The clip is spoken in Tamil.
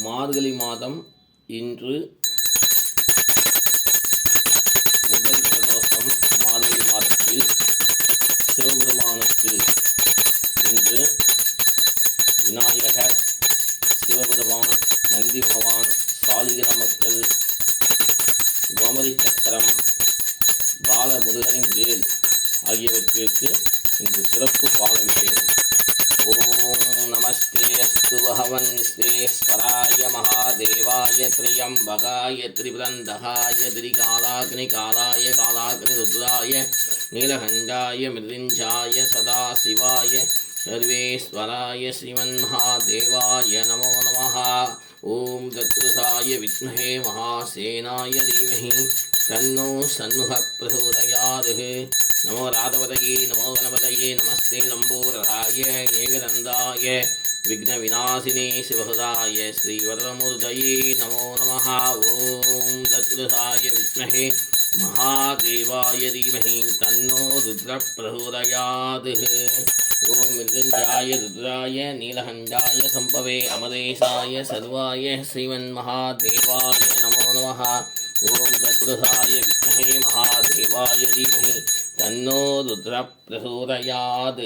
மார்கழி மாதம் இன்று முதல் பிரதோஷம். மார்கழி மாதத்தில் சிவபெருமானுக்கு இன்று விநாயகர், சிவபெருமான், நந்தி பகவான், சாலிகிர மக்கள், கோமதி சக்கரம், பாலமுருகனின் வேல் ஆகியவற்றிற்கு இன்று சிறப்பு பாலாபிஷேகம். ஓம் நமஸ்தே அஸ்து பகவன் விஸ்வேஸ்வராய மகாதேவாய திரியம்பகாய திரிபுரந்தகாய திரிகாலாக்னிகாலாய காலாக்னிருத்ராய நீலகண்டாய மிருத்யுஞ்சயாய சதாசிவாய சர்வேஸ்வராய ஸ்ரீமன்மகாதேவாய நமோ நமः. ஓம் தத்ருசாய வித்மஹே மகாசேனாய தீமஹி தன்னோ சண்முகः பிரசோதயாத். நமோ ராதவதயே நமோ கணபதயே நமஸ்தே லம்போதராய ஏகதந்தாய விக்னவிநாசினே சிவஹுதாய ஸ்ரீவரதமூர்த்தயே நமோ நமः. ஓம் தத்ருசாய வித்மஹே மகாதேவாய தீமஹி தன்னோ ருத்ரः பிரசோதயாத். ஓம் மிருத்யுஞ்சயாய ருத்ராய நீலகண்டாய சம்பவே அமரேஷாய சர்வாய ஸ்ரீமன்மகாதேவாய நமோ நமः. ஓம் தத்ருசாய வித்மஹே மகாதேவாய தீமஹி தன்னோ ருத்ரः பிரசோதயாத்.